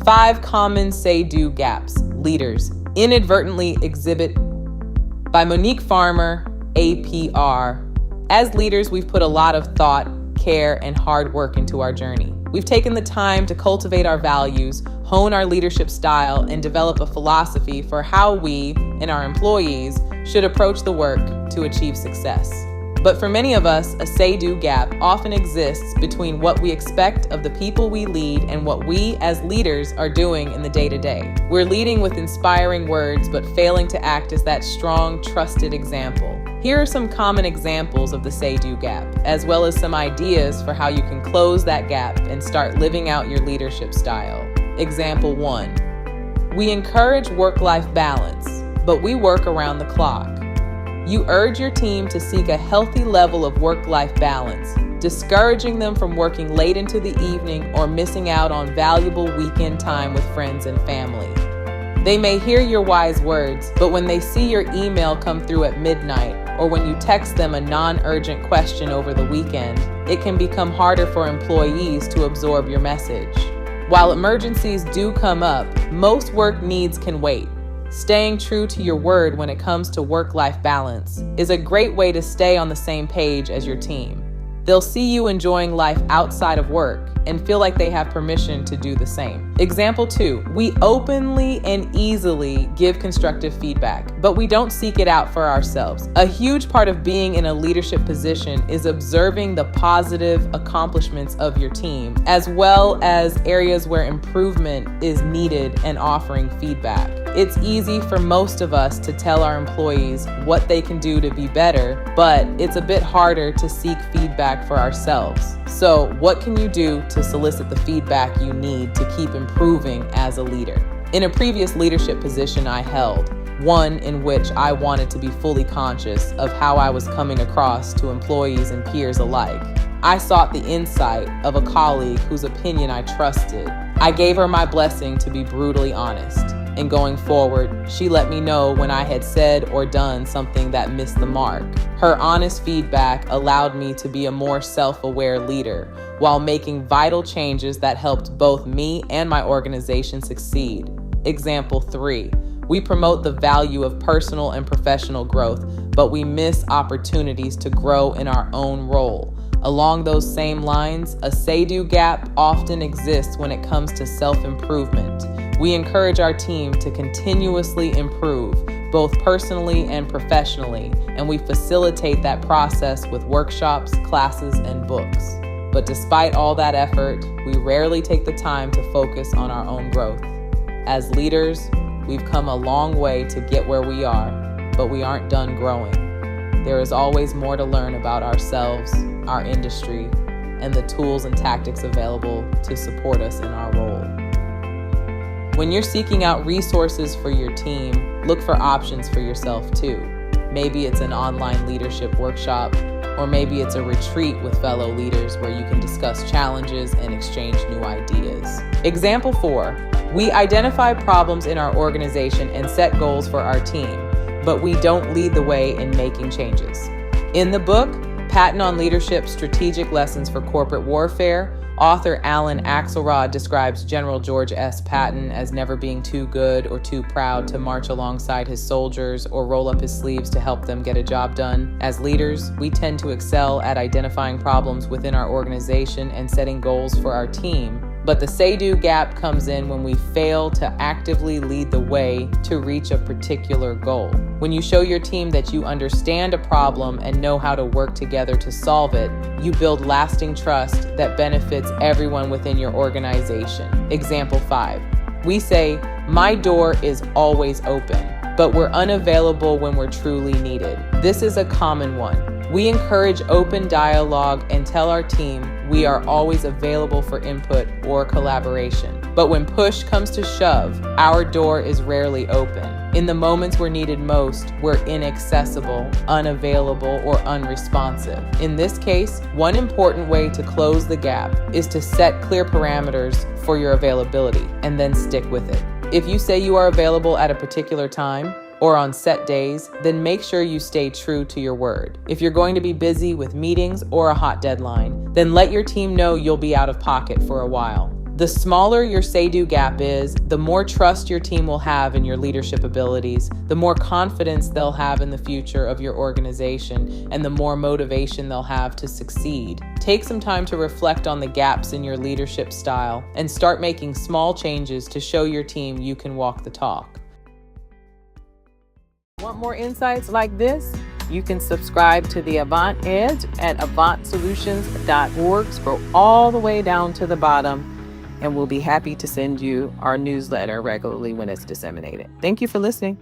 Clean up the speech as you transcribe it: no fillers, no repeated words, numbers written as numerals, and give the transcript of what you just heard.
5 common say-do gaps leaders inadvertently exhibit by Monique Farmer, APR. As leaders, we've put a lot of thought, care, and hard work into our journey. We've taken the time to cultivate our values, hone our leadership style, and develop a philosophy for how we and our employees should approach the work to achieve success. But for many of us, a say-do gap often exists between what we expect of the people we lead and what we as leaders are doing in the day-to-day. We're leading with inspiring words, but failing to act as that strong, trusted example. Here are some common examples of the say-do gap, as well as some ideas for how you can close that gap and start living out your leadership style. Example 1. We encourage work-life balance, but we work around the clock. You urge your team to seek a healthy level of work-life balance, discouraging them from working late into the evening or missing out on valuable weekend time with friends and family. They may hear your wise words, but when they see your email come through at midnight, or when you text them a non-urgent question over the weekend, it can become harder for employees to absorb your message. While emergencies do come up, most work needs can wait. Staying true to your word when it comes to work-life balance is a great way to stay on the same page as your team. They'll see you enjoying life outside of work and feel like they have permission to do the same. Example 2, we openly and easily give constructive feedback, but we don't seek it out for ourselves. A huge part of being in a leadership position is observing the positive accomplishments of your team, as well as areas where improvement is needed and offering feedback. It's easy for most of us to tell our employees what they can do to be better, but it's a bit harder to seek feedback for ourselves. So, what can you do to solicit the feedback you need to keep improving as a leader? In a previous leadership position I held, one in which I wanted to be fully conscious of how I was coming across to employees and peers alike, I sought the insight of a colleague whose opinion I trusted. I gave her my blessing to be brutally honest. And going forward, she let me know when I had said or done something that missed the mark. Her honest feedback allowed me to be a more self-aware leader while making vital changes that helped both me and my organization succeed. Example 3. We promote the value of personal and professional growth, but we miss opportunities to grow in our own role. Along those same lines, a say-do gap often exists when it comes to self-improvement. We encourage our team to continuously improve, both personally and professionally, and we facilitate that process with workshops, classes, and books. But despite all that effort, we rarely take the time to focus on our own growth. As leaders, we've come a long way to get where we are, but we aren't done growing. There is always more to learn about ourselves, our industry, and the tools and tactics available to support us in our role. When you're seeking out resources for your team, look for options for yourself too. Maybe it's an online leadership workshop, or maybe it's a retreat with fellow leaders where you can discuss challenges and exchange new ideas. Example 4, we identify problems in our organization and set goals for our team, but we don't lead the way in making changes. In the book, Patton on Leadership: Strategic Lessons for Corporate Warfare, author Alan Axelrod describes General George S. Patton as never being too good or too proud to march alongside his soldiers or roll up his sleeves to help them get a job done. As leaders, we tend to excel at identifying problems within our organization and setting goals for our team. But the say-do gap comes in when we fail to actively lead the way to reach a particular goal. When you show your team that you understand a problem and know how to work together to solve it, you build lasting trust that benefits everyone within your organization. Example 5. We say, "My door is always open," but we're unavailable when we're truly needed. This is a common one. We encourage open dialogue and tell our team we are always available for input or collaboration. But when push comes to shove, our door is rarely open. In the moments we're needed most, we're inaccessible, unavailable, or unresponsive. In this case, one important way to close the gap is to set clear parameters for your availability and then stick with it. If you say you are available at a particular time, or on set days, then make sure you stay true to your word. If you're going to be busy with meetings or a hot deadline, then let your team know you'll be out of pocket for a while. The smaller your say-do gap is, the more trust your team will have in your leadership abilities, the more confidence they'll have in the future of your organization, and the more motivation they'll have to succeed. Take some time to reflect on the gaps in your leadership style and start making small changes to show your team you can walk the talk. Want more insights like this? You can subscribe to the Avant Edge at avantsolutions.org. Scroll all the way down to the bottom, and we'll be happy to send you our newsletter regularly when it's disseminated. Thank you for listening.